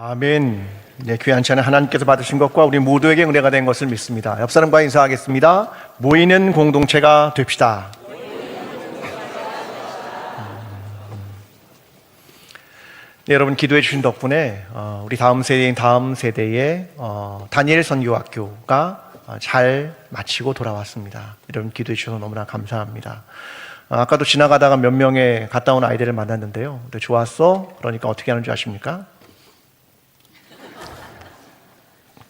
아멘. 네, 귀한 찬양 하나님께서 받으신 것과 우리 모두에게 은혜가 된 것을 믿습니다. 옆 사람과 인사하겠습니다. 모이는 공동체가 됩시다. 네, 여러분 기도해 주신 덕분에 우리 다음 세대인 다음 세대의 다니엘 선교학교가 잘 마치고 돌아왔습니다. 여러분 기도해 주셔서 너무나 감사합니다. 아까도 지나가다가 몇 명의 갔다 온 아이들을 만났는데요. 좋았어? 그러니까 어떻게 하는 줄 아십니까?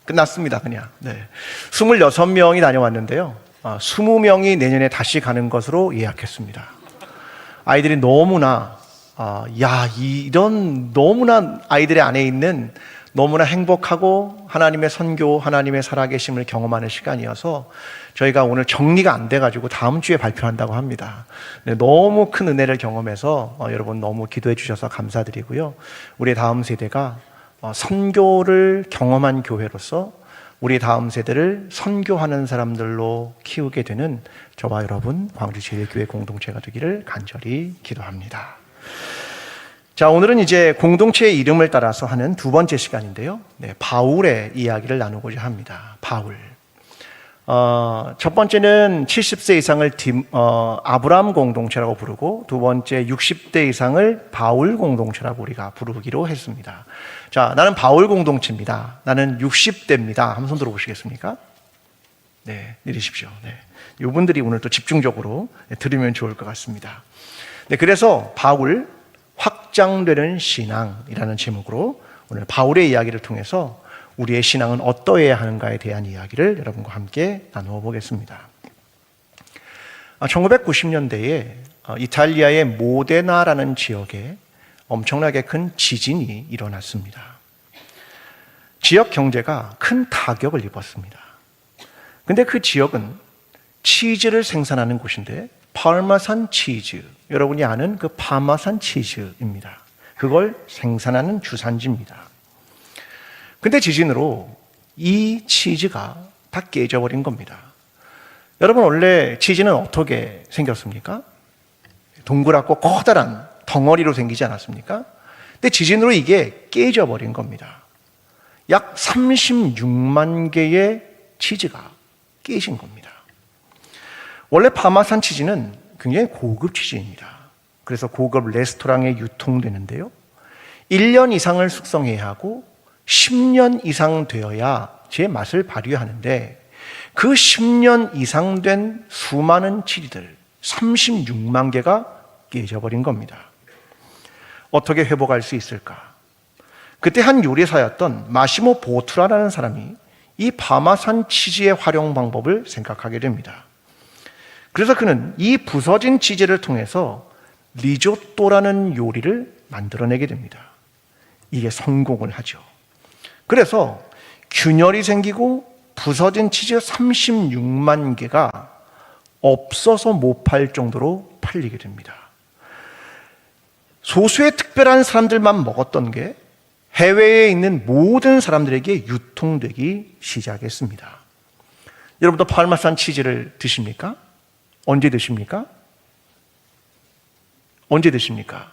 끝났습니다, 그냥. 네. 26명이 다녀왔는데요. 20명이 내년에 다시 가는 것으로 예약했습니다. 아이들이 너무나, 이런 너무나 아이들의 안에 있는 너무나 행복하고 하나님의 선교, 하나님의 살아계심을 경험하는 시간이어서 저희가 오늘 정리가 안 돼가지고 다음 주에 발표한다고 합니다. 네, 너무 큰 은혜를 경험해서 여러분 너무 기도해 주셔서 감사드리고요. 우리 다음 세대가 선교를 경험한 교회로서 우리 다음 세대를 선교하는 사람들로 키우게 되는 저와 여러분 광주제일교회 공동체가 되기를 간절히 기도합니다. 자, 오늘은 이제 공동체의 이름을 따라서 하는 두 번째 시간인데요. 네, 바울의 이야기를 나누고자 합니다. 바울. 첫 번째는 70세 이상을 아브라함 공동체라고 부르고, 두 번째 60대 이상을 바울 공동체라고 우리가 부르기로 했습니다. 자, 나는 바울 공동체입니다. 나는 60대입니다. 한번 손 들어보시겠습니까? 네, 내리십시오. 네. 이분들이 오늘 또 집중적으로 들으면 좋을 것 같습니다. 네, 그래서 바울 확장되는 신앙이라는 제목으로 오늘 바울의 이야기를 통해서 우리의 신앙은 어떠해야 하는가에 대한 이야기를 여러분과 함께 나누어 보겠습니다. 1990년대에 이탈리아의 모데나라는 지역에 엄청나게 큰 지진이 일어났습니다. 지역 경제가 큰 타격을 입었습니다. 근데 그 지역은 치즈를 생산하는 곳인데 파마산 치즈, 여러분이 아는 그 파마산 치즈입니다. 그걸 생산하는 주산지입니다. 근데 지진으로 이 치즈가 다 깨져버린 겁니다. 여러분, 원래 치즈는 어떻게 생겼습니까? 동그랗고 커다란 덩어리로 생기지 않았습니까? 근데 지진으로 이게 깨져버린 겁니다. 약 36만 개의 치즈가 깨진 겁니다. 원래 파마산 치즈는 굉장히 고급 치즈입니다. 그래서 고급 레스토랑에 유통되는데요. 1년 이상을 숙성해야 하고 10년 이상 되어야 제 맛을 발휘하는데, 그 10년 이상 된 수많은 치즈들 36만 개가 깨져버린 겁니다. 어떻게 회복할 수 있을까? 그때 한 요리사였던 마시모 보투라라는 사람이 이 파마산 치즈의 활용 방법을 생각하게 됩니다. 그래서 그는 이 부서진 치즈를 통해서 리조또라는 요리를 만들어내게 됩니다. 이게 성공을 하죠. 그래서 균열이 생기고 부서진 치즈 36만 개가 없어서 못 팔 정도로 팔리게 됩니다. 소수의 특별한 사람들만 먹었던 게 해외에 있는 모든 사람들에게 유통되기 시작했습니다. 여러분도 파마산 치즈를 드십니까? 언제 드십니까? 언제 드십니까?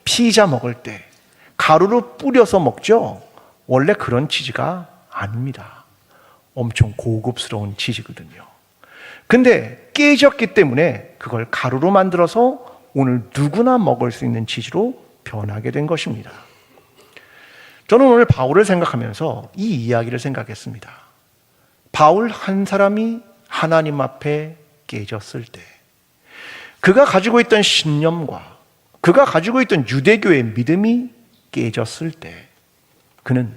피자 먹을 때 가루를 뿌려서 먹죠? 원래 그런 치즈가 아닙니다. 엄청 고급스러운 치즈거든요. 근데 깨졌기 때문에 그걸 가루로 만들어서 오늘 누구나 먹을 수 있는 치즈로 변하게 된 것입니다. 저는 오늘 바울을 생각하면서 이 이야기를 생각했습니다. 바울 한 사람이 하나님 앞에 깨졌을 때, 그가 가지고 있던 신념과 그가 가지고 있던 유대교의 믿음이 깨졌을 때, 그는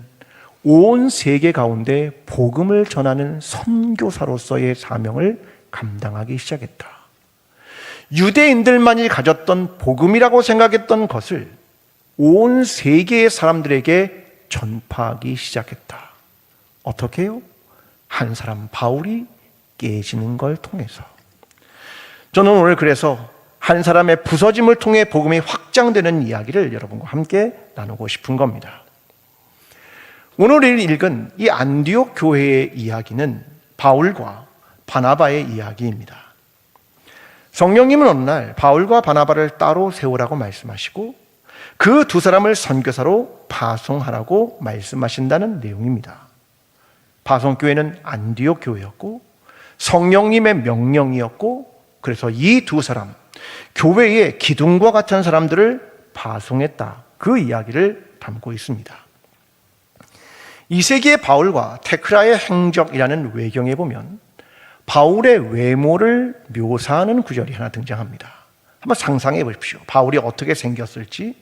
온 세계 가운데 복음을 전하는 선교사로서의 사명을 감당하기 시작했다. 유대인들만이 가졌던 복음이라고 생각했던 것을 온 세계의 사람들에게 전파하기 시작했다. 어떻게 해요? 한 사람 바울이 깨지는 걸 통해서. 저는 오늘 그래서 한 사람의 부서짐을 통해 복음이 확장되는 이야기를 여러분과 함께 나누고 싶은 겁니다. 오늘 읽은 이 안디옥 교회의 이야기는 바울과 바나바의 이야기입니다. 성령님은 어느 날 바울과 바나바를 따로 세우라고 말씀하시고 그 두 사람을 선교사로 파송하라고 말씀하신다는 내용입니다. 파송교회는 안디옥 교회였고 성령님의 명령이었고, 그래서 이 두 사람, 교회의 기둥과 같은 사람들을 파송했다, 그 이야기를 담고 있습니다. 2세기의 바울과 테크라의 행적이라는 외경에 보면 바울의 외모를 묘사하는 구절이 하나 등장합니다. 한번 상상해 보십시오. 바울이 어떻게 생겼을지.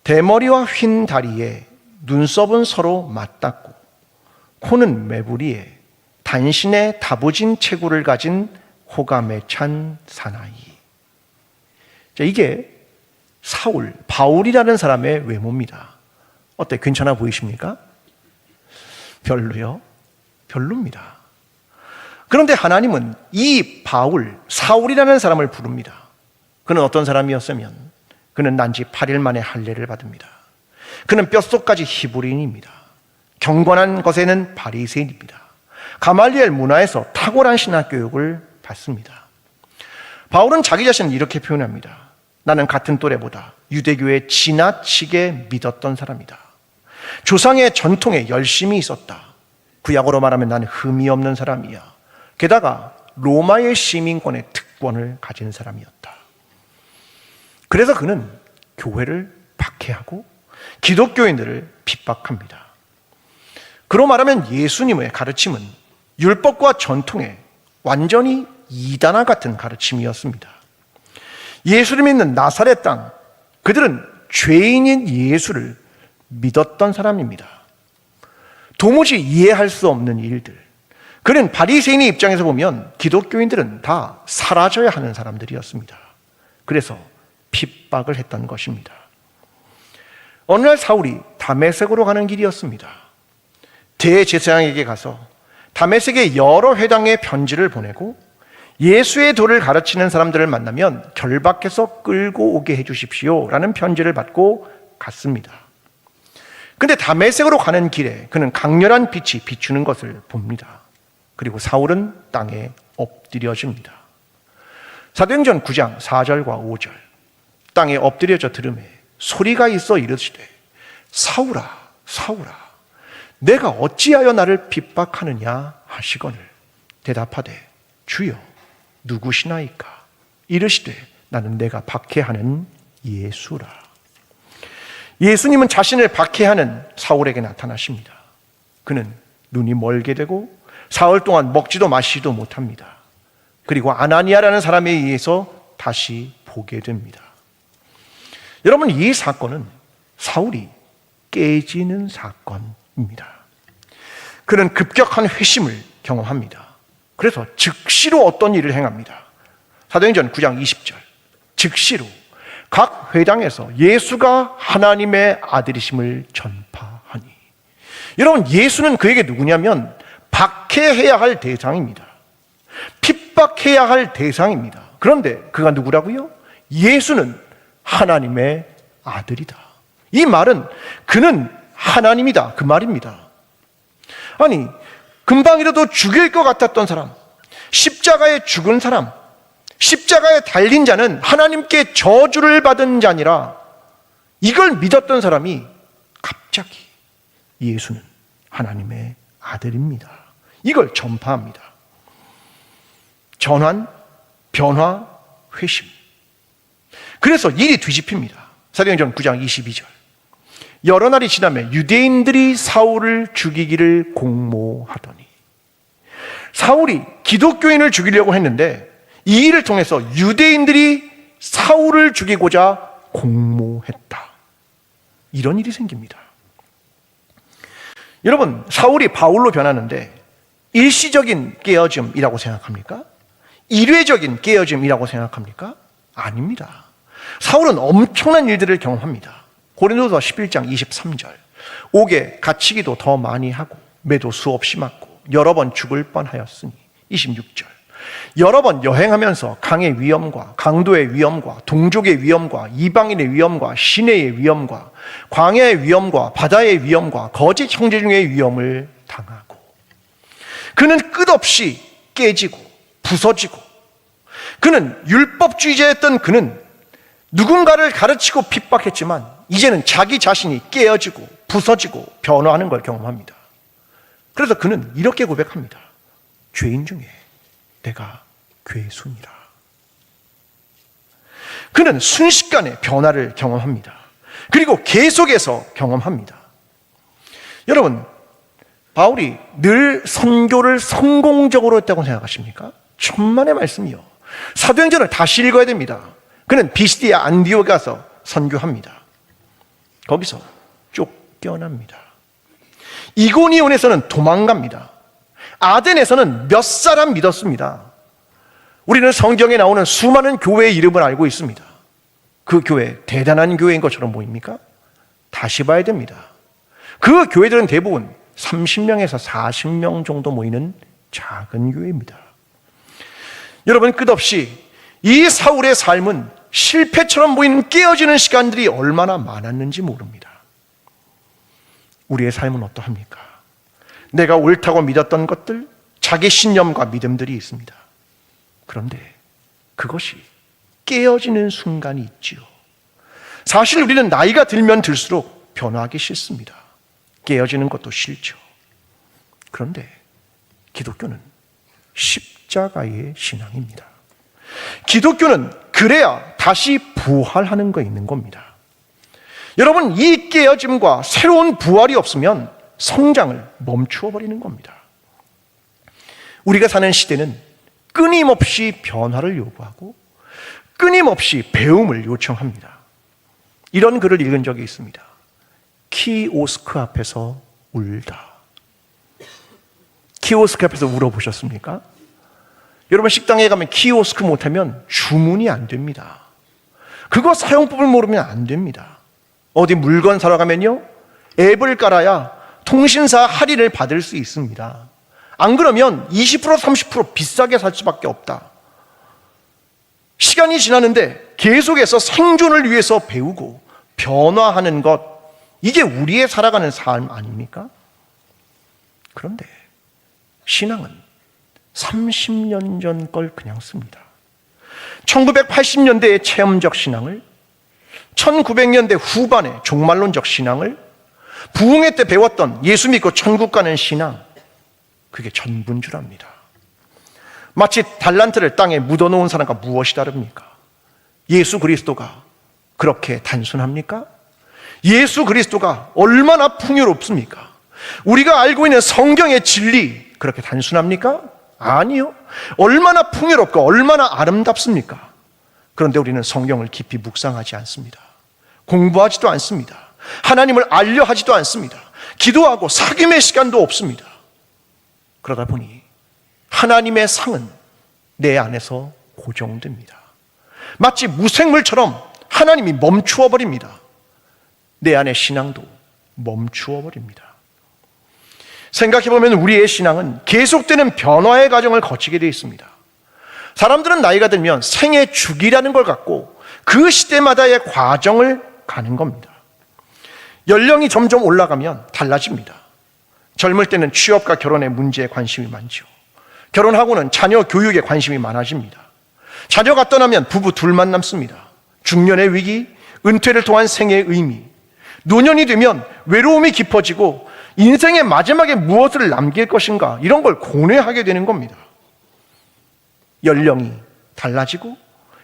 대머리와 흰 다리에 눈썹은 서로 맞닿고 코는 매부리에 단신의 다부진 체구를 가진 호감에 찬 사나이. 자, 이게 사울, 바울이라는 사람의 외모입니다. 어때? 괜찮아 보이십니까? 별로요? 별로입니다. 그런데 하나님은 이 바울, 사울이라는 사람을 부릅니다. 그는 어떤 사람이었으면 그는 난지 8일 만에 할례를 받습니다. 그는 뼛속까지 히브리인입니다. 경건한 것에는 바리새인입니다. 가말리엘 문화에서 탁월한 신학 교육을 받습니다. 바울은 자기 자신을 이렇게 표현합니다. 나는 같은 또래보다 유대교에 지나치게 믿었던 사람이다. 조상의 전통에 열심히 있었다. 구약으로 말하면 나는 흠이 없는 사람이야. 게다가 로마의 시민권의 특권을 가진 사람이었다. 그래서 그는 교회를 박해하고 기독교인들을 핍박합니다. 그로 말하면 예수님의 가르침은 율법과 전통의 완전히 이단화 같은 가르침이었습니다. 예수를 믿는 나사렛 땅, 그들은 죄인인 예수를 믿었던 사람입니다. 도무지 이해할 수 없는 일들. 그는 바리새인의 입장에서 보면 기독교인들은 다 사라져야 하는 사람들이었습니다. 그래서 핍박을 했던 것입니다. 어느 날 사울이 다메섹으로 가는 길이었습니다. 대제사장에게 가서 다메섹의 여러 회당에 편지를 보내고 예수의 도를 가르치는 사람들을 만나면 결박해서 끌고 오게 해주십시오 라는 편지를 받고 갔습니다. 근데 다메섹으로 가는 길에 그는 강렬한 빛이 비추는 것을 봅니다. 그리고 사울은 땅에 엎드려집니다. 사도행전 9장 4절과 5절. 땅에 엎드려져 들음에 소리가 있어 이르시되 사울아 사울아 내가 어찌하여 나를 핍박하느냐 하시거늘 대답하되 주여 누구시나이까? 이르시되 나는 내가 박해하는 예수라. 예수님은 자신을 박해하는 사울에게 나타나십니다. 그는 눈이 멀게 되고 사흘 동안 먹지도 마시지도 못합니다. 그리고 아나니아라는 사람에 의해서 다시 보게 됩니다. 여러분, 이 사건은 사울이 깨지는 사건입니다. 그는 급격한 회심을 경험합니다. 그래서 즉시로 어떤 일을 행합니다. 사도행전 9장 20절. 즉시로 각 회당에서 예수가 하나님의 아들이심을 전파하니. 여러분, 예수는 그에게 누구냐면 박해해야 할 대상입니다. 핍박해야 할 대상입니다. 그런데 그가 누구라고요? 예수는 하나님의 아들이다. 이 말은 그는 하나님이다, 그 말입니다. 아니, 금방이라도 죽일 것 같았던 사람, 십자가에 죽은 사람, 십자가에 달린 자는 하나님께 저주를 받은 자니라, 이걸 믿었던 사람이 갑자기 예수는 하나님의 아들입니다, 이걸 전파합니다. 전환, 변화, 회심. 그래서 일이 뒤집힙니다. 사도행전 9장 22절. 여러 날이 지나며 유대인들이 사울을 죽이기를 공모하더니. 사울이 기독교인을 죽이려고 했는데 이 일을 통해서 유대인들이 사울을 죽이고자 공모했다. 이런 일이 생깁니다. 여러분, 사울이 바울로 변하는데 일시적인 깨어짐이라고 생각합니까? 일회적인 깨어짐이라고 생각합니까? 아닙니다. 사울은 엄청난 일들을 경험합니다. 고린도서 11장 23절. 옥에 갇히기도 더 많이 하고 매도 수없이 맞고 여러 번 죽을 뻔하였으니. 26절. 여러 번 여행하면서 강의 위험과 강도의 위험과 동족의 위험과 이방인의 위험과 시내의 위험과 광야의 위험과 바다의 위험과 거짓 형제 중의 위험을 당하고. 그는 끝없이 깨지고 부서지고, 그는 율법주의자였던 그는 누군가를 가르치고 핍박했지만 이제는 자기 자신이 깨어지고 부서지고 변화하는 걸 경험합니다. 그래서 그는 이렇게 고백합니다. 죄인 중에 내가 괴순이라. 그는 순식간에 변화를 경험합니다. 그리고 계속해서 경험합니다. 여러분, 바울이 늘 선교를 성공적으로 했다고 생각하십니까? 천만의 말씀이요. 사도행전을 다시 읽어야 됩니다. 그는 비시디아 안디옥에 가서 선교합니다. 거기서 쫓겨납니다. 이고니온에서는 도망갑니다. 아덴에서는 몇 사람 믿었습니다. 우리는 성경에 나오는 수많은 교회의 이름을 알고 있습니다. 그 교회 대단한 교회인 것처럼 보입니까? 다시 봐야 됩니다. 그 교회들은 대부분 30명에서 40명 정도 모이는 작은 교회입니다. 여러분, 끝없이 이 사울의 삶은 실패처럼 보이는 깨어지는 시간들이 얼마나 많았는지 모릅니다. 우리의 삶은 어떠합니까? 내가 옳다고 믿었던 것들, 자기 신념과 믿음들이 있습니다. 그런데 그것이 깨어지는 순간이 있지요. 사실 우리는 나이가 들면 들수록 변화하기 싫습니다. 깨어지는 것도 싫죠. 그런데 기독교는 십자가의 신앙입니다. 기독교는 그래야 다시 부활하는 거 있는 겁니다. 여러분, 이 깨어짐과 새로운 부활이 없으면 성장을 멈추어 버리는 겁니다. 우리가 사는 시대는 끊임없이 변화를 요구하고 끊임없이 배움을 요청합니다. 이런 글을 읽은 적이 있습니다. 키오스크 앞에서 울다. 키오스크 앞에서 울어보셨습니까? 여러분, 식당에 가면 키오스크 못하면 주문이 안 됩니다. 그거 사용법을 모르면 안 됩니다. 어디 물건 사러 가면요, 앱을 깔아야 통신사 할인을 받을 수 있습니다. 안 그러면 20% 30% 비싸게 살 수밖에 없다. 시간이 지났는데 계속해서 생존을 위해서 배우고 변화하는 것, 이게 우리의 살아가는 삶 아닙니까? 그런데 신앙은 30년 전 걸 그냥 씁니다. 1980년대의 체험적 신앙을, 1900년대 후반의 종말론적 신앙을, 부흥회 때 배웠던 예수 믿고 천국 가는 신앙, 그게 전부인 줄 압니다. 마치 달란트를 땅에 묻어놓은 사람과 무엇이 다릅니까? 예수 그리스도가 그렇게 단순합니까? 예수 그리스도가 얼마나 풍요롭습니까? 우리가 알고 있는 성경의 진리 그렇게 단순합니까? 아니요. 얼마나 풍요롭고 얼마나 아름답습니까? 그런데 우리는 성경을 깊이 묵상하지 않습니다. 공부하지도 않습니다. 하나님을 알려 하지도 않습니다. 기도하고 사귐의 시간도 없습니다. 그러다 보니 하나님의 상은 내 안에서 고정됩니다. 마치 무생물처럼 하나님이 멈추어 버립니다. 내 안의 신앙도 멈추어 버립니다. 생각해보면 우리의 신앙은 계속되는 변화의 과정을 거치게 되어 있습니다. 사람들은 나이가 들면 생의 주기라는 걸 갖고 그 시대마다의 과정을 가는 겁니다. 연령이 점점 올라가면 달라집니다. 젊을 때는 취업과 결혼의 문제에 관심이 많죠. 결혼하고는 자녀 교육에 관심이 많아집니다. 자녀가 떠나면 부부 둘만 남습니다. 중년의 위기, 은퇴를 통한 생의 의미, 노년이 되면 외로움이 깊어지고 인생의 마지막에 무엇을 남길 것인가, 이런 걸 고뇌하게 되는 겁니다. 연령이 달라지고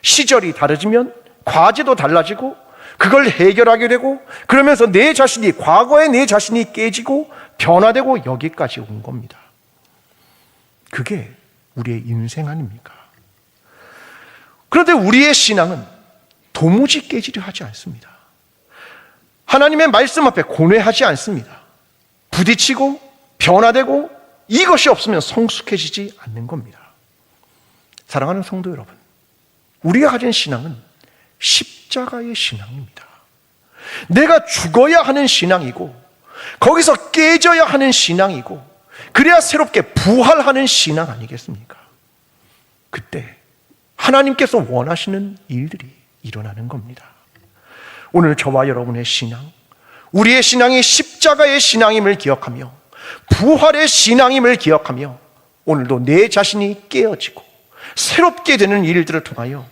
시절이 다르지면 과제도 달라지고 그걸 해결하게 되고, 그러면서 내 자신이, 과거의 내 자신이 깨지고 변화되고 여기까지 온 겁니다. 그게 우리의 인생 아닙니까? 그런데 우리의 신앙은 도무지 깨지려 하지 않습니다. 하나님의 말씀 앞에 고뇌하지 않습니다. 부딪히고 변화되고 이것이 없으면 성숙해지지 않는 겁니다. 사랑하는 성도 여러분, 우리가 가진 신앙은 십자가의 신앙입니다. 내가 죽어야 하는 신앙이고, 거기서 깨져야 하는 신앙이고, 그래야 새롭게 부활하는 신앙 아니겠습니까? 그때 하나님께서 원하시는 일들이 일어나는 겁니다. 오늘 저와 여러분의 신앙, 우리의 신앙이 십자가의 신앙임을 기억하며 부활의 신앙임을 기억하며 오늘도 내 자신이 깨어지고 새롭게 되는 일들을 통하여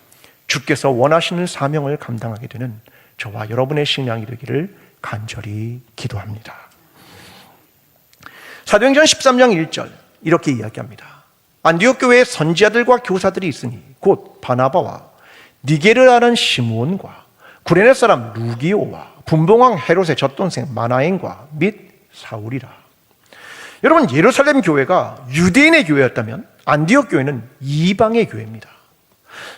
주께서 원하시는 사명을 감당하게 되는 저와 여러분의 신앙이 되기를 간절히 기도합니다. 사도행전 13장 1절 이렇게 이야기합니다. 안디옥 교회에 선지자들과 교사들이 있으니 곧 바나바와 니게르라는 시므온과 구레네 사람 루기오와 분봉왕 헤롯의 젖돈생 마나엔과 및 사울이라. 여러분, 예루살렘 교회가 유대인의 교회였다면 안디옥 교회는 이방의 교회입니다.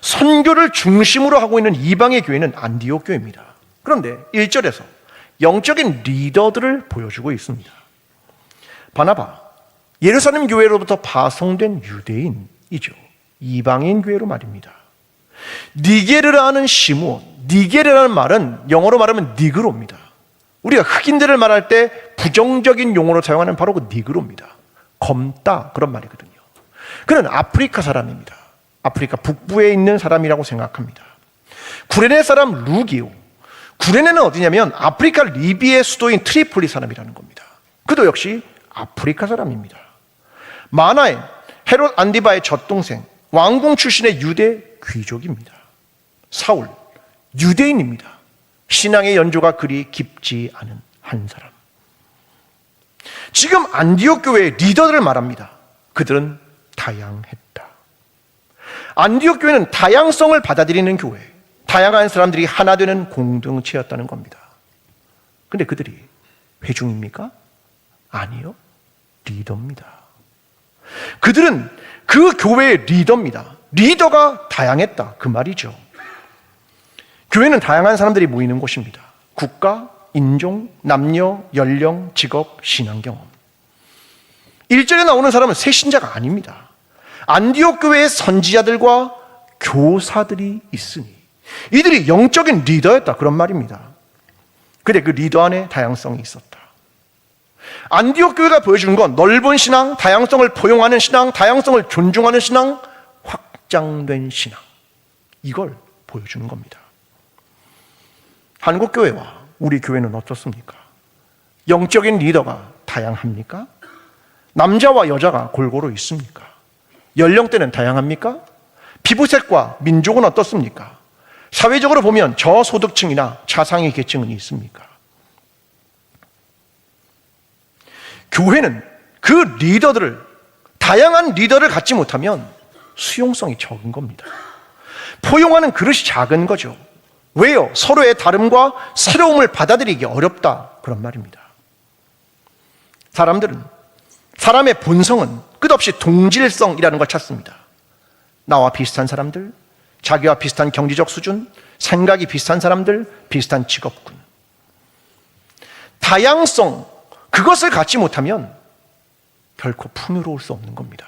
선교를 중심으로 하고 있는 이방의 교회는 안디옥 교회입니다. 그런데 1절에서 영적인 리더들을 보여주고 있습니다. 바나바, 예루살렘 교회로부터 파송된 유대인이죠. 이방인 교회로 말입니다. 니게르라는 시므온, 니게르라는 말은 영어로 말하면 니그로입니다. 우리가 흑인들을 말할 때 부정적인 용어로 사용하는 바로 그 니그로입니다. 검다, 그런 말이거든요. 그는 아프리카 사람입니다. 아프리카 북부에 있는 사람이라고 생각합니다. 구레네 사람 루기오. 구레네는 어디냐면 아프리카 리비의 수도인 트리폴리 사람이라는 겁니다. 그도 역시 아프리카 사람입니다. 마나엔, 헤롯 안디바의 젖동생, 왕궁 출신의 유대 귀족입니다. 사울, 유대인입니다. 신앙의 연조가 그리 깊지 않은 한 사람. 지금 안디옥 교회의 리더들을 말합니다. 그들은 다양했다. 안디옥 교회는 다양성을 받아들이는 교회, 다양한 사람들이 하나 되는 공동체였다는 겁니다. 그런데 그들이 회중입니까? 아니요, 리더입니다. 그들은 그 교회의 리더입니다. 리더가 다양했다, 그 말이죠. 교회는 다양한 사람들이 모이는 곳입니다. 국가, 인종, 남녀, 연령, 직업, 신앙 경험. 1절에 나오는 사람은 새 신자가 아닙니다. 안디옥 교회의 선지자들과 교사들이 있으니 이들이 영적인 리더였다, 그런 말입니다. 그런데 그 리더 안에 다양성이 있었다. 안디옥 교회가 보여주는 건 넓은 신앙, 다양성을 포용하는 신앙, 다양성을 존중하는 신앙, 확장된 신앙, 이걸 보여주는 겁니다. 한국 교회와 우리 교회는 어떻습니까? 영적인 리더가 다양합니까? 남자와 여자가 골고루 있습니까? 연령대는 다양합니까? 피부색과 민족은 어떻습니까? 사회적으로 보면 저소득층이나 차상위 계층은 있습니까? 교회는 그 리더들을, 다양한 리더를 갖지 못하면 수용성이 적은 겁니다. 포용하는 그릇이 작은 거죠. 왜요? 서로의 다름과 새로움을 받아들이기 어렵다, 그런 말입니다. 사람의 본성은 끝없이 동질성이라는 걸 찾습니다. 나와 비슷한 사람들, 자기와 비슷한 경제적 수준, 생각이 비슷한 사람들, 비슷한 직업군. 다양성, 그것을 갖지 못하면 결코 풍요로울 수 없는 겁니다.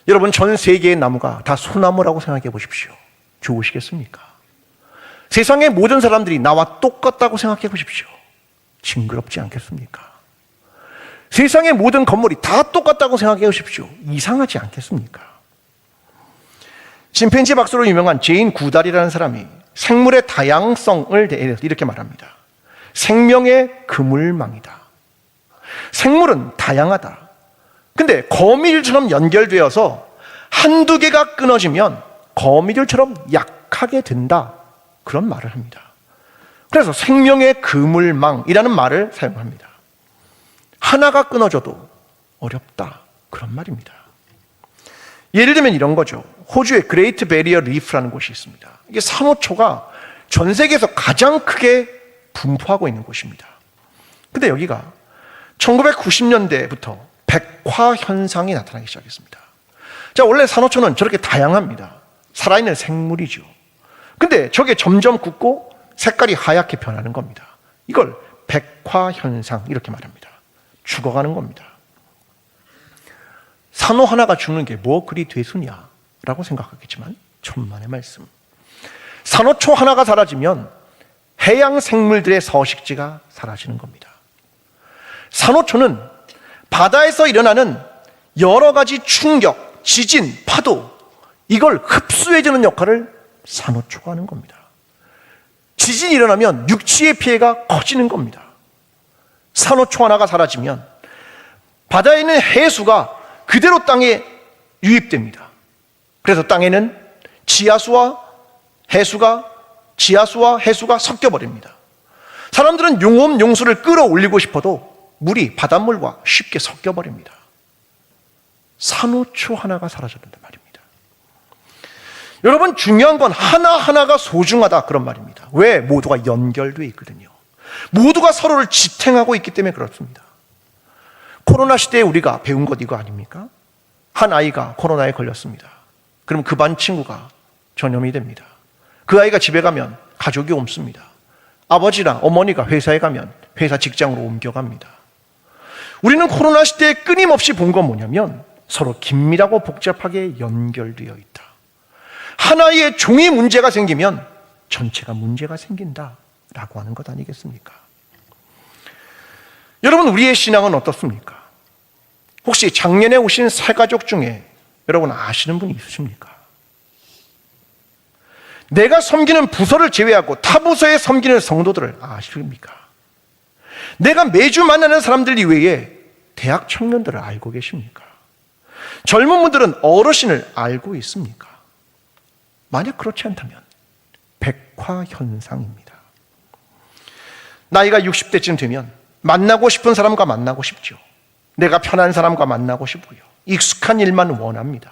여러분, 전 세계의 나무가 다 소나무라고 생각해 보십시오. 좋으시겠습니까? 세상의 모든 사람들이 나와 똑같다고 생각해 보십시오. 징그럽지 않겠습니까? 세상의 모든 건물이 다 똑같다고 생각해 보십시오. 이상하지 않겠습니까? 침팬지 박사로 유명한 제인 구달이라는 사람이 생물의 다양성을 대해서 이렇게 말합니다. 생명의 그물망이다. 생물은 다양하다. 근데 거미줄처럼 연결되어서 한두 개가 끊어지면 거미줄처럼 약하게 된다, 그런 말을 합니다. 그래서 생명의 그물망이라는 말을 사용합니다. 하나가 끊어져도 어렵다, 그런 말입니다. 예를 들면 이런 거죠. 호주의 그레이트 베리어 리프라는 곳이 있습니다. 이게 산호초가 전 세계에서 가장 크게 분포하고 있는 곳입니다. 근데 여기가 1990년대부터 백화 현상이 나타나기 시작했습니다. 자, 원래 산호초는 저렇게 다양합니다. 살아있는 생물이죠. 근데 저게 점점 굳고 색깔이 하얗게 변하는 겁니다. 이걸 백화 현상, 이렇게 말합니다. 죽어가는 겁니다. 산호 하나가 죽는 게 뭐 그리 되수냐라고 생각하겠지만 천만의 말씀. 산호초 하나가 사라지면 해양 생물들의 서식지가 사라지는 겁니다. 산호초는 바다에서 일어나는 여러 가지 충격, 지진, 파도, 이걸 흡수해주는 역할을 산호초가 하는 겁니다. 지진이 일어나면 육지의 피해가 커지는 겁니다. 산호초 하나가 사라지면 바다에 있는 해수가 그대로 땅에 유입됩니다. 그래서 땅에는 지하수와 해수가, 지하수와 해수가 섞여버립니다. 사람들은 용암 용수를 끌어올리고 싶어도 물이 바닷물과 쉽게 섞여버립니다. 산호초 하나가 사라졌단 말입니다. 여러분, 중요한 건 하나하나가 소중하다, 그런 말입니다. 왜? 모두가 연결되어 있거든요. 모두가 서로를 지탱하고 있기 때문에 그렇습니다. 코로나 시대에 우리가 배운 것 이거 아닙니까? 한 아이가 코로나에 걸렸습니다. 그럼 그 반 친구가 전염이 됩니다. 그 아이가 집에 가면 가족이 옮습니다. 아버지나 어머니가 회사에 가면 회사 직장으로 옮겨갑니다. 우리는 코로나 시대에 끊임없이 본 건 뭐냐면 서로 긴밀하고 복잡하게 연결되어 있다. 하나의 종이 문제가 생기면 전체가 문제가 생긴다라고 하는 것 아니겠습니까? 여러분, 우리의 신앙은 어떻습니까? 혹시 작년에 오신 새 가족 중에 여러분 아시는 분이 있으십니까? 내가 섬기는 부서를 제외하고 타 부서에 섬기는 성도들을 아십니까? 내가 매주 만나는 사람들 이외에 대학 청년들을 알고 계십니까? 젊은 분들은 어르신을 알고 있습니까? 만약 그렇지 않다면 백화현상입니다. 나이가 60대쯤 되면 만나고 싶은 사람과 만나고 싶죠. 내가 편한 사람과 만나고 싶고요. 익숙한 일만 원합니다.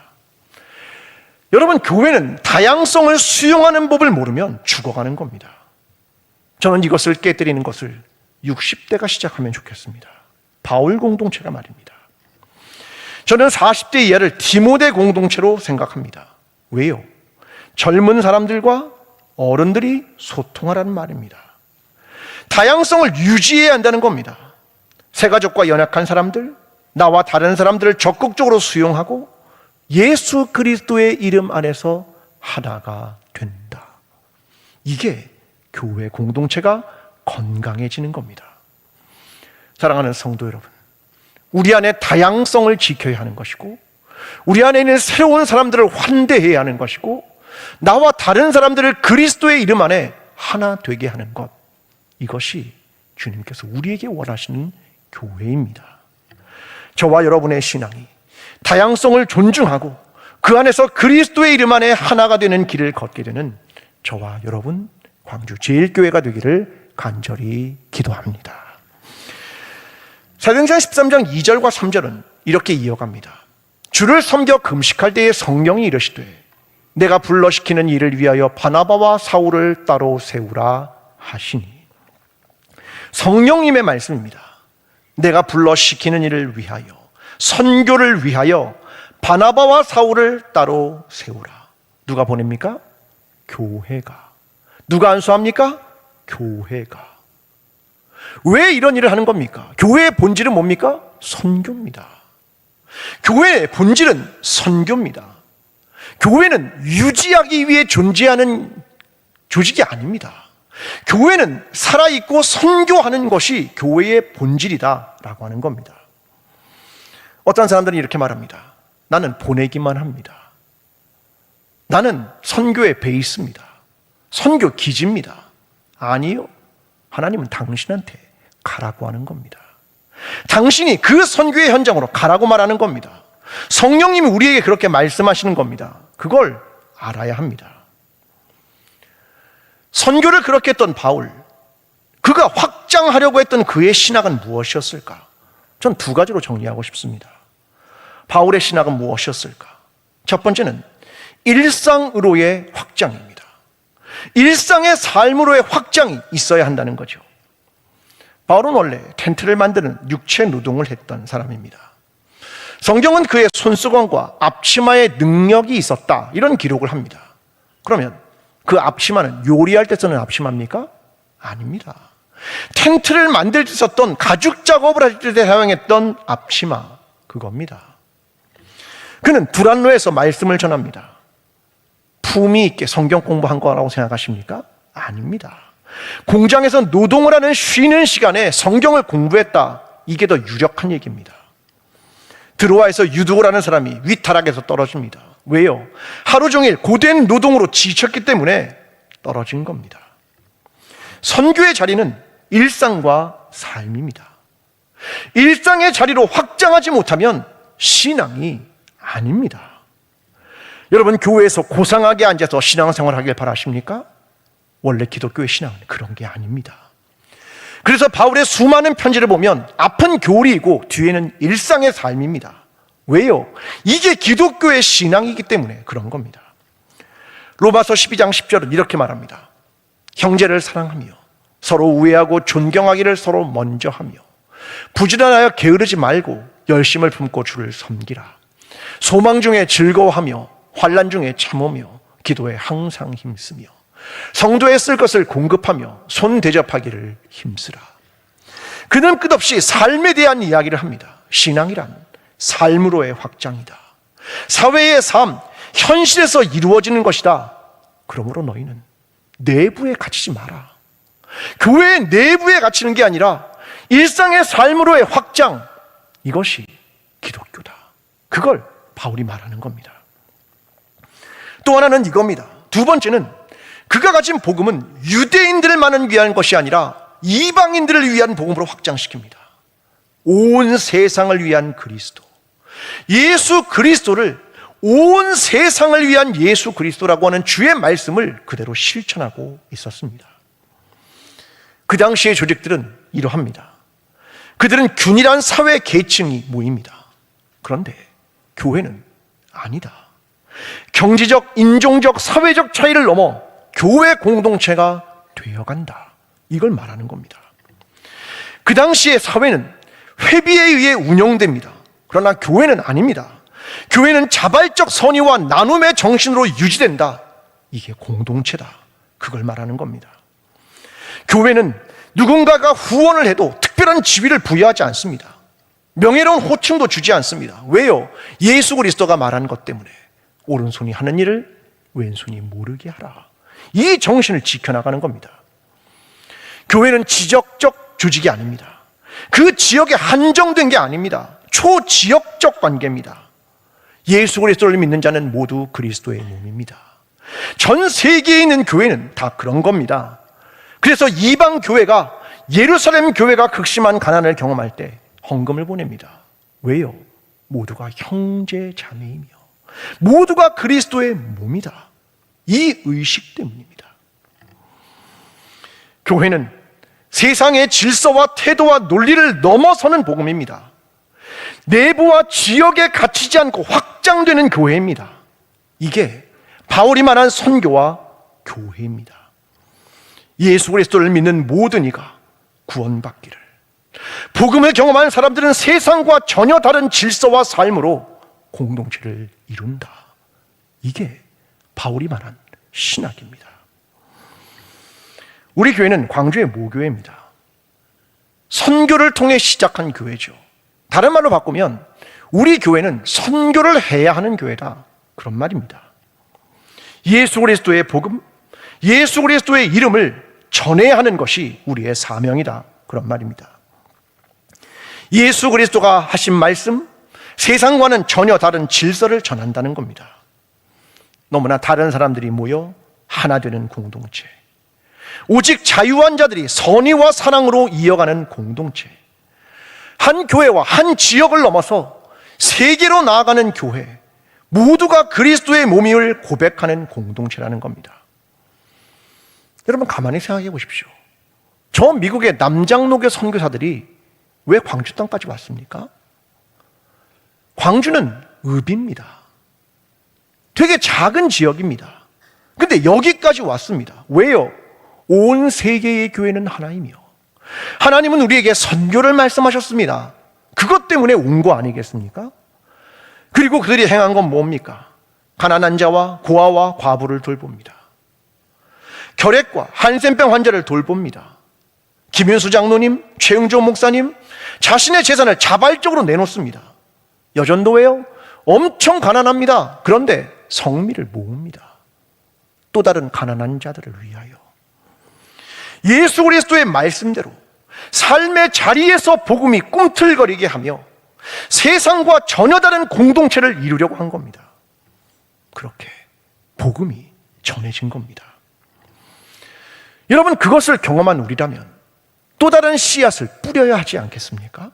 여러분, 교회는 다양성을 수용하는 법을 모르면 죽어가는 겁니다. 저는 이것을 깨뜨리는 것을 60대가 시작하면 좋겠습니다. 바울 공동체가 말입니다. 저는 40대 이하를 디모데 공동체로 생각합니다. 왜요? 젊은 사람들과 어른들이 소통하라는 말입니다. 다양성을 유지해야 한다는 겁니다. 새가족과 연약한 사람들, 나와 다른 사람들을 적극적으로 수용하고 예수 그리스도의 이름 안에서 하나가 된다. 이게 교회 공동체가 건강해지는 겁니다. 사랑하는 성도 여러분, 우리 안에 다양성을 지켜야 하는 것이고, 우리 안에 있는 새로운 사람들을 환대해야 하는 것이고, 나와 다른 사람들을 그리스도의 이름 안에 하나 되게 하는 것, 이것이 주님께서 우리에게 원하시는 교회입니다. 저와 여러분의 신앙이 다양성을 존중하고 그 안에서 그리스도의 이름 안에 하나가 되는 길을 걷게 되는 저와 여러분 광주 제일교회가 되기를 간절히 기도합니다. 사도행전 13장 2절과 3절은 이렇게 이어갑니다. 주를 섬겨 금식할 때에 성령이 이르시되 내가 불러시키는 일을 위하여 바나바와 사울을 따로 세우라 하시니. 성령님의 말씀입니다. 내가 불러시키는 일을 위하여, 선교를 위하여 바나바와 사울을 따로 세우라. 누가 보냅니까? 교회가. 누가 안수합니까? 교회가. 왜 이런 일을 하는 겁니까? 교회의 본질은 뭡니까? 선교입니다. 교회의 본질은 선교입니다. 교회는 유지하기 위해 존재하는 조직이 아닙니다. 교회는 살아있고 선교하는 것이 교회의 본질이다라고 하는 겁니다. 어떤 사람들은 이렇게 말합니다. 나는 보내기만 합니다. 나는 선교의 베이스입니다. 선교 기지입니다. 아니요. 하나님은 당신한테 가라고 하는 겁니다. 당신이 그 선교의 현장으로 가라고 말하는 겁니다. 성령님이 우리에게 그렇게 말씀하시는 겁니다. 그걸 알아야 합니다. 선교를 그렇게 했던 바울, 그가 확장하려고 했던 그의 신학은 무엇이었을까? 전 두 가지로 정리하고 싶습니다. 바울의 신학은 무엇이었을까? 첫 번째는 일상으로의 확장입니다. 일상의 삶으로의 확장이 있어야 한다는 거죠. 바울은 원래 텐트를 만드는 육체 노동을 했던 사람입니다. 성경은 그의 손수건과 앞치마의 능력이 있었다, 이런 기록을 합니다. 그러면 그 앞치마는 요리할 때 쓰는 앞치마입니까? 아닙니다. 텐트를 만들 때 썼던, 가죽 작업을 할 때 사용했던 앞치마, 그겁니다. 그는 두란노에서 말씀을 전합니다. 품위 있게 성경 공부한 거라고 생각하십니까? 아닙니다. 공장에서 노동을 하는 쉬는 시간에 성경을 공부했다, 이게 더 유력한 얘기입니다. 드로아에서 유독을 하는 사람이 위타락에서 떨어집니다. 왜요? 하루 종일 고된 노동으로 지쳤기 때문에 떨어진 겁니다. 선교의 자리는 일상과 삶입니다. 일상의 자리로 확장하지 못하면 신앙이 아닙니다. 여러분, 교회에서 고상하게 앉아서 신앙생활 하길 바라십니까? 원래 기독교의 신앙은 그런 게 아닙니다. 그래서 바울의 수많은 편지를 보면 앞은 교리이고 뒤에는 일상의 삶입니다. 왜요? 이게 기독교의 신앙이기 때문에 그런 겁니다. 로마서 12장 10절은 이렇게 말합니다. 형제를 사랑하며 서로 우애하고 존경하기를 서로 먼저 하며 부지런하여 게으르지 말고 열심을 품고 주를 섬기라. 소망 중에 즐거워하며 환난 중에 참으며 기도에 항상 힘쓰며 성도에 쓸 것을 공급하며 손 대접하기를 힘쓰라. 그는 끝없이 삶에 대한 이야기를 합니다. 신앙이란 삶으로의 확장이다. 사회의 삶, 현실에서 이루어지는 것이다. 그러므로 너희는 내부에 갇히지 마라. 교회의 내부에 갇히는 게 아니라 일상의 삶으로의 확장, 이것이 기독교다. 그걸 바울이 말하는 겁니다. 또 하나는 이겁니다. 두 번째는 그가 가진 복음은 유대인들만을 위한 것이 아니라 이방인들을 위한 복음으로 확장시킵니다. 온 세상을 위한 그리스도, 예수 그리스도를 온 세상을 위한 예수 그리스도라고 하는 주의 말씀을 그대로 실천하고 있었습니다. 그 당시의 조직들은 이러합니다. 그들은 균일한 사회 계층이 모입니다. 그런데 교회는 아니다. 경제적, 인종적, 사회적 차이를 넘어 교회 공동체가 되어간다. 이걸 말하는 겁니다. 그 당시의 사회는 회비에 의해 운영됩니다. 그러나 교회는 아닙니다. 교회는 자발적 선의와 나눔의 정신으로 유지된다. 이게 공동체다. 그걸 말하는 겁니다. 교회는 누군가가 후원을 해도 특별한 지위를 부여하지 않습니다. 명예로운 호칭도 주지 않습니다. 왜요? 예수 그리스도가 말한 것 때문에 오른손이 하는 일을 왼손이 모르게 하라. 이 정신을 지켜나가는 겁니다. 교회는 지적적 조직이 아닙니다. 그 지역에 한정된 게 아닙니다. 초지역적 관계입니다. 예수 그리스도를 믿는 자는 모두 그리스도의 몸입니다. 전 세계에 있는 교회는 다 그런 겁니다. 그래서 이방 교회가, 예루살렘 교회가 극심한 가난을 경험할 때 헌금을 보냅니다. 왜요? 모두가 형제 자매이며 모두가 그리스도의 몸이다. 이 의식 때문입니다. 교회는 세상의 질서와 태도와 논리를 넘어서는 복음입니다. 내부와 지역에 갇히지 않고 확장되는 교회입니다. 이게 바울이 말한 선교와 교회입니다. 예수 그리스도를 믿는 모든 이가 구원받기를, 복음을 경험한 사람들은 세상과 전혀 다른 질서와 삶으로 공동체를 이룬다. 이게 바울이 말한 신학입니다. 우리 교회는 광주의 모교회입니다. 선교를 통해 시작한 교회죠. 다른 말로 바꾸면 우리 교회는 선교를 해야 하는 교회다, 그런 말입니다. 예수 그리스도의 복음, 예수 그리스도의 이름을 전해야 하는 것이 우리의 사명이다, 그런 말입니다. 예수 그리스도가 하신 말씀, 세상과는 전혀 다른 질서를 전한다는 겁니다. 너무나 다른 사람들이 모여 하나 되는 공동체, 오직 자유한 자들이 선의와 사랑으로 이어가는 공동체, 한 교회와 한 지역을 넘어서 세계로 나아가는 교회, 모두가 그리스도의 몸임을 고백하는 공동체라는 겁니다. 여러분, 가만히 생각해 보십시오. 저 미국의 남장로교 선교사들이 왜 광주 땅까지 왔습니까? 광주는 읍입니다. 되게 작은 지역입니다. 근데 여기까지 왔습니다. 왜요? 온 세계의 교회는 하나이며 하나님은 우리에게 선교를 말씀하셨습니다. 그것 때문에 온 거 아니겠습니까? 그리고 그들이 행한 건 뭡니까? 가난한 자와 고아와 과부를 돌봅니다. 결핵과 한센병 환자를 돌봅니다. 김윤수 장로님, 최응조 목사님, 자신의 재산을 자발적으로 내놓습니다. 여전도회요? 엄청 가난합니다. 그런데 성미를 모읍니다. 또 다른 가난한 자들을 위하여. 예수 그리스도의 말씀대로 삶의 자리에서 복음이 꿈틀거리게 하며 세상과 전혀 다른 공동체를 이루려고 한 겁니다. 그렇게 복음이 전해진 겁니다. 여러분, 그것을 경험한 우리라면 또 다른 씨앗을 뿌려야 하지 않겠습니까?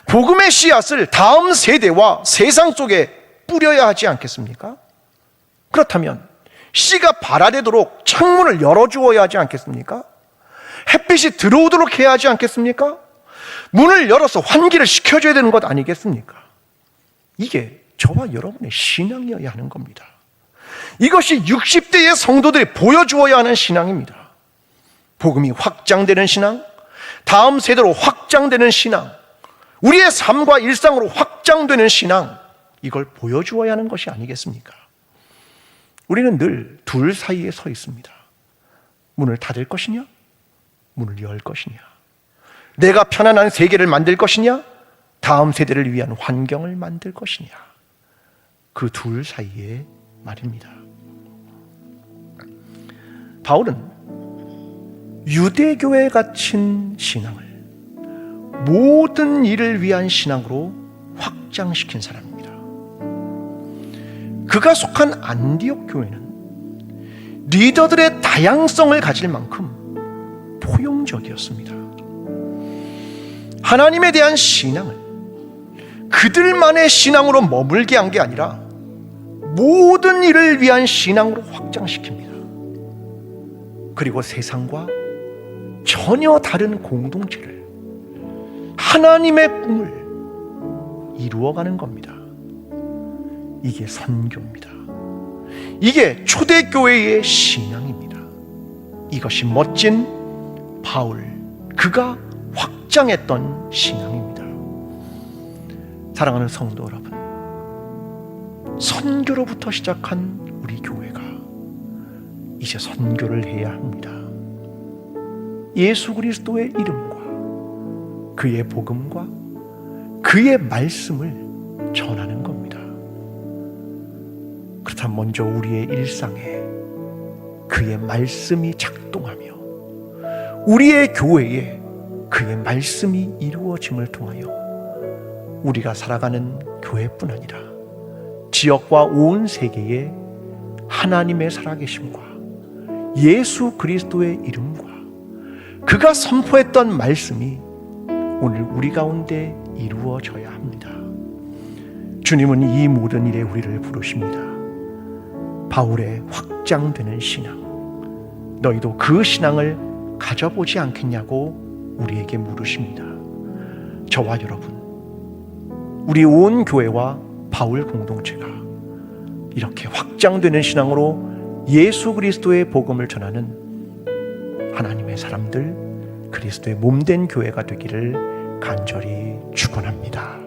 복음의 씨앗을 다음 세대와 세상 속에 뿌려야 하지 않겠습니까? 그렇다면 씨가 발아되도록 창문을 열어주어야 하지 않겠습니까? 햇빛이 들어오도록 해야 하지 않겠습니까? 문을 열어서 환기를 시켜줘야 되는 것 아니겠습니까? 이게 저와 여러분의 신앙이어야 하는 겁니다. 이것이 60대의 성도들이 보여주어야 하는 신앙입니다. 복음이 확장되는 신앙, 다음 세대로 확장되는 신앙, 우리의 삶과 일상으로 확장되는 신앙, 이걸 보여주어야 하는 것이 아니겠습니까? 우리는 늘 둘 사이에 서 있습니다. 문을 닫을 것이냐? 문을 열 것이냐? 내가 편안한 세계를 만들 것이냐? 다음 세대를 위한 환경을 만들 것이냐? 그 둘 사이에 말입니다. 바울은 유대교에 갇힌 신앙을 모든 일을 위한 신앙으로 확장시킨 사람입니다. 그가 속한 안디옥 교회는 리더들의 다양성을 가질 만큼 포용적이었습니다. 하나님에 대한 신앙을 그들만의 신앙으로 머물게 한 게 아니라 모든 일을 위한 신앙으로 확장시킵니다. 그리고 세상과 전혀 다른 공동체를, 하나님의 꿈을 이루어가는 겁니다. 이게 선교입니다. 이게 초대교회의 신앙입니다. 이것이 멋진 바울, 그가 확장했던 신앙입니다. 사랑하는 성도 여러분, 선교로부터 시작한 우리 교회가 이제 선교를 해야 합니다. 예수 그리스도의 이름과 그의 복음과 그의 말씀을 전하는 겁니다. 그렇다면 먼저 우리의 일상에 그의 말씀이 작동하며 우리의 교회에 그의 말씀이 이루어짐을 통하여 우리가 살아가는 교회뿐 아니라 지역과 온 세계에 하나님의 살아계심과 예수 그리스도의 이름과 그가 선포했던 말씀이 오늘 우리 가운데 이루어져야 합니다. 주님은 이 모든 일에 우리를 부르십니다. 바울의 확장되는 신앙, 너희도 그 신앙을 가져보지 않겠냐고 우리에게 물으십니다. 저와 여러분, 우리 온 교회와 바울 공동체가 이렇게 확장되는 신앙으로 예수 그리스도의 복음을 전하는 하나님의 사람들, 그리스도의 몸된 교회가 되기를 간절히 축원합니다.